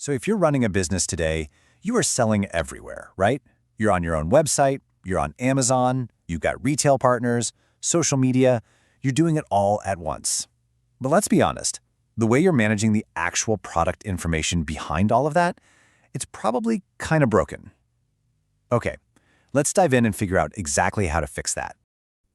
So if you're running a business today, you are selling everywhere, right? You're on your own website, you're on Amazon, you've got retail partners, social media, you're doing it all at once. But let's be honest, the way you're managing the actual product information behind all of that, it's probably kind of broken. Okay, let's dive in and figure out exactly how to fix that.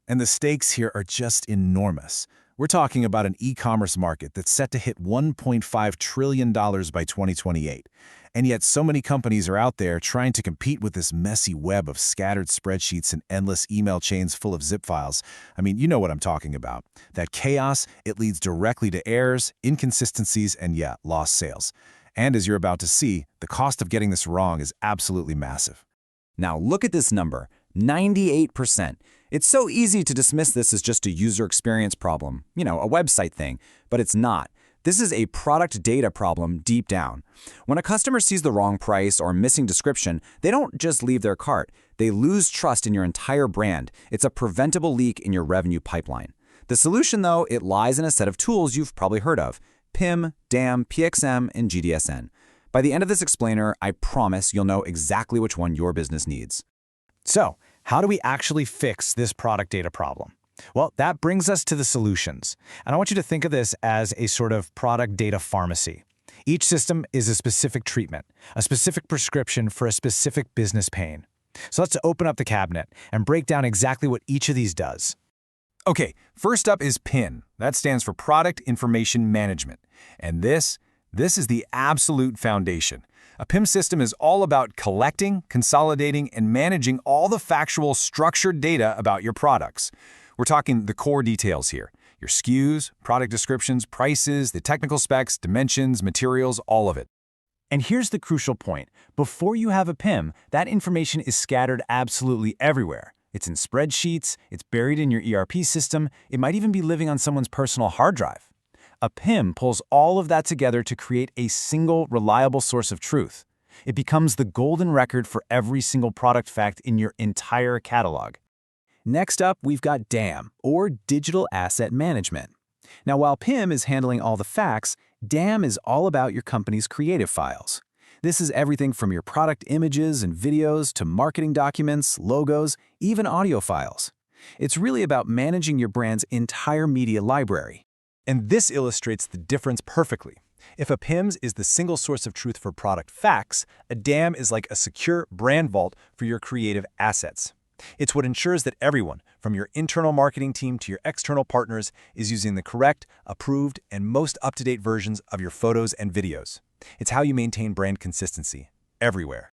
And the stakes here are just enormous. We're talking about an e-commerce market that's set to hit $1.5 trillion by 2028. And yet so many companies are out there trying to compete with this messy web of scattered spreadsheets and endless email chains full of zip files. I mean, you know what I'm talking about. That chaos, it leads directly to errors, inconsistencies, and lost sales. And as you're about to see, the cost of getting this wrong is absolutely massive. Now look at this number, 98%. It's so easy to dismiss this as just a user experience problem, a website thing, but it's not. This is a product data problem deep down. When a customer sees the wrong price or missing description, they don't just leave their cart. They lose trust in your entire brand. It's a preventable leak in your revenue pipeline. The solution, though, it lies in a set of tools you've probably heard of: PIM, DAM, PXM, and GDSN. By the end of this explainer, I promise you'll know exactly which one your business needs. So, how do we actually fix this product data problem? Well, that brings us to the solutions. And I want you to think of this as a sort of product data pharmacy. Each system is a specific treatment, a specific prescription for a specific business pain. So let's open up the cabinet and break down exactly what each of these does. Okay, first up is PIN. That stands for Product Information Management. And this is the absolute foundation. A PIM system is all about collecting, consolidating, and managing all the factual, structured data about your products. We're talking the core details here: your SKUs, product descriptions, prices, the technical specs, dimensions, materials, all of it. And here's the crucial point. Before you have a PIM, that information is scattered absolutely everywhere. It's in spreadsheets, it's buried in your ERP system, it might even be living on someone's personal hard drive. A PIM pulls all of that together to create a single, reliable source of truth. It becomes the golden record for every single product fact in your entire catalog. Next up, we've got DAM, or Digital Asset Management. Now, while PIM is handling all the facts, DAM is all about your company's creative files. This is everything from your product images and videos to marketing documents, logos, even audio files. It's really about managing your brand's entire media library. And this illustrates the difference perfectly. If a PIMS is the single source of truth for product facts, a DAM is like a secure brand vault for your creative assets. It's what ensures that everyone, from your internal marketing team to your external partners, is using the correct, approved, and most up-to-date versions of your photos and videos. It's how you maintain brand consistency everywhere.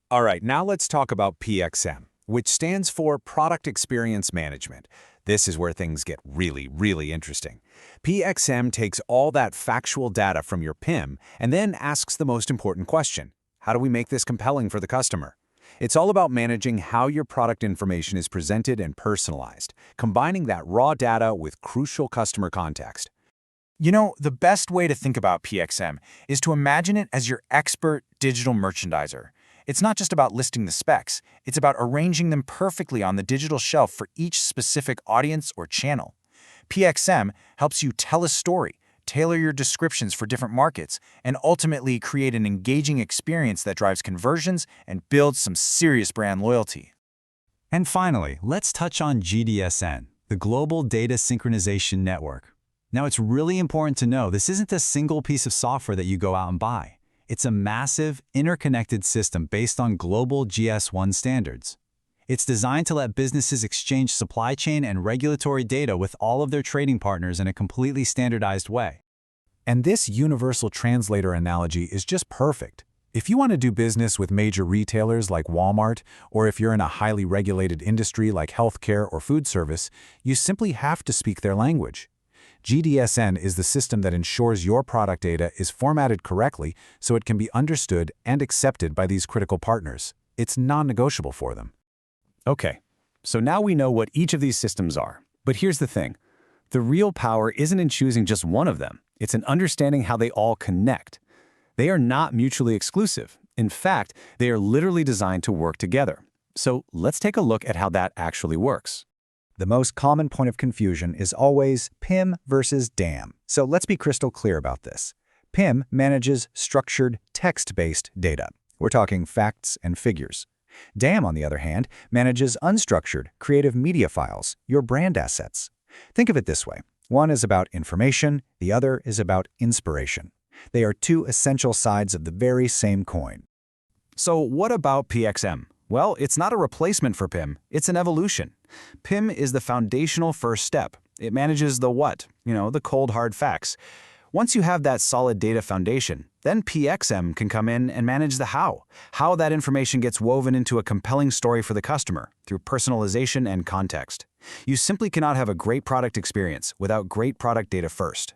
All right, now let's talk about PXM, which stands for Product Experience Management. This is where things get really interesting. PXM takes all that factual data from your PIM and then asks the most important question: how do we make this compelling for the customer? It's all about managing how your product information is presented and personalized, combining that raw data with crucial customer context. You know, the best way to think about PXM is to imagine it as your expert digital merchandiser. It's not just about listing the specs, it's about arranging them perfectly on the digital shelf for each specific audience or channel. PXM helps you tell a story, tailor your descriptions for different markets, and ultimately create an engaging experience that drives conversions and builds some serious brand loyalty. And finally, let's touch on GDSN, the Global Data Synchronization Network. Now, it's really important to know this isn't a single piece of software that you go out and buy. It's a massive, interconnected system based on global GS1 standards. It's designed to let businesses exchange supply chain and regulatory data with all of their trading partners in a completely standardized way. And this universal translator analogy is just perfect. If you want to do business with major retailers like Walmart, or if you're in a highly regulated industry like healthcare or food service, you simply have to speak their language. GDSN is the system that ensures your product data is formatted correctly so it can be understood and accepted by these critical partners. It's non-negotiable for them. Okay, so now we know what each of these systems are. But here's the thing. The real power isn't in choosing just one of them. It's in understanding how they all connect. They are not mutually exclusive. In fact, they are literally designed to work together. So let's take a look at how that actually works. The most common point of confusion is always PIM versus DAM. So let's be crystal clear about this. PIM manages structured, text-based data. We're talking facts and figures. DAM, on the other hand, manages unstructured, creative media files, your brand assets. Think of it this way. One is about information, the other is about inspiration. They are two essential sides of the very same coin. So what about PXM? Well, it's not a replacement for PIM, it's an evolution. PIM is the foundational first step. It manages the what, the cold hard facts. Once you have that solid data foundation, then PXM can come in and manage the how that information gets woven into a compelling story for the customer through personalization and context. You simply cannot have a great product experience without great product data first.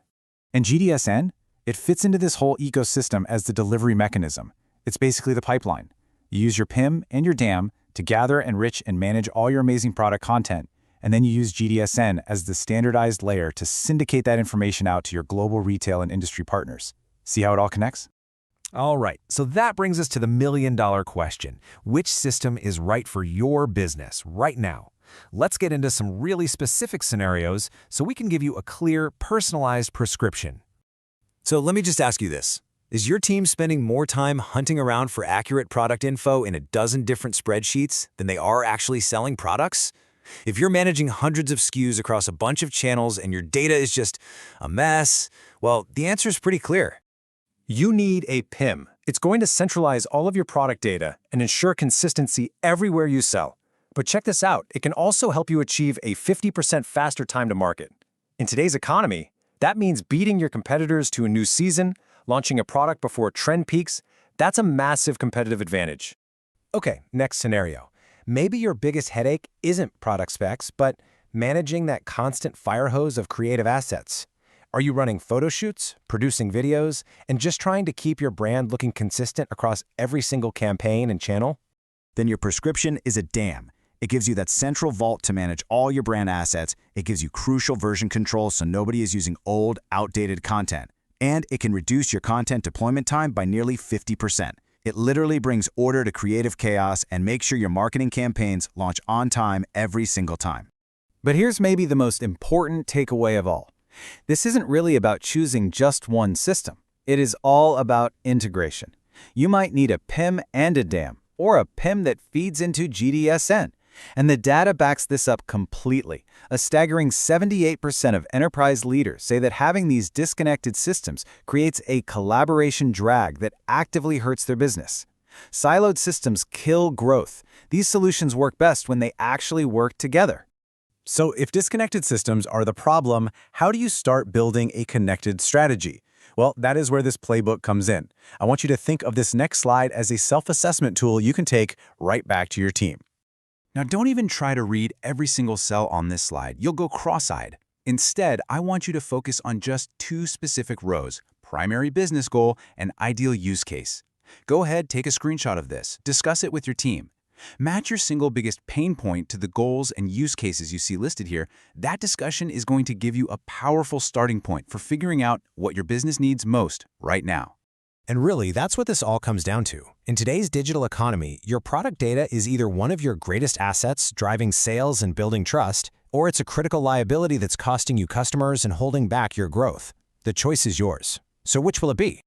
And GDSN? It fits into this whole ecosystem as the delivery mechanism. It's basically the pipeline. You use your PIM and your DAM to gather, enrich, and manage all your amazing product content, and then you use GDSN as the standardized layer to syndicate that information out to your global retail and industry partners. See how it all connects? All right, so that brings us to the million-dollar question. Which system is right for your business right now? Let's get into some really specific scenarios so we can give you a clear, personalized prescription. So let me just ask you this. Is your team spending more time hunting around for accurate product info in a dozen different spreadsheets than they are actually selling products? If you're managing hundreds of SKUs across a bunch of channels and your data is just a mess, well, the answer is pretty clear. You need a PIM. It's going to centralize all of your product data and ensure consistency everywhere you sell. But check this out, it can also help you achieve a 50% faster time to market. In today's economy, that means beating your competitors to a new season, launching a product before trend peaks. That's a massive competitive advantage. Okay, next scenario. Maybe your biggest headache isn't product specs, but managing that constant fire hose of creative assets. Are you running photo shoots, producing videos, and just trying to keep your brand looking consistent across every single campaign and channel? Then your prescription is a DAM. It gives you that central vault to manage all your brand assets. It gives you crucial version control so nobody is using old, outdated content. And it can reduce your content deployment time by nearly 50%. It literally brings order to creative chaos and makes sure your marketing campaigns launch on time every single time. But here's maybe the most important takeaway of all. This isn't really about choosing just one system. It is all about integration. You might need a PIM and a DAM, or a PIM that feeds into GDSN. And the data backs this up completely. A staggering 78% of enterprise leaders say that having these disconnected systems creates a collaboration drag that actively hurts their business. Siloed systems kill growth. These solutions work best when they actually work together. So if disconnected systems are the problem, how do you start building a connected strategy? Well, that is where this playbook comes in. I want you to think of this next slide as a self-assessment tool you can take right back to your team. Now, don't even try to read every single cell on this slide. You'll go cross-eyed. Instead, I want you to focus on just two specific rows: primary business goal and ideal use case. Go ahead, take a screenshot of this. Discuss it with your team. Match your single biggest pain point to the goals and use cases you see listed here. That discussion is going to give you a powerful starting point for figuring out what your business needs most right now. And really, that's what this all comes down to. In today's digital economy, your product data is either one of your greatest assets, driving sales and building trust, or it's a critical liability that's costing you customers and holding back your growth. The choice is yours. So which will it be?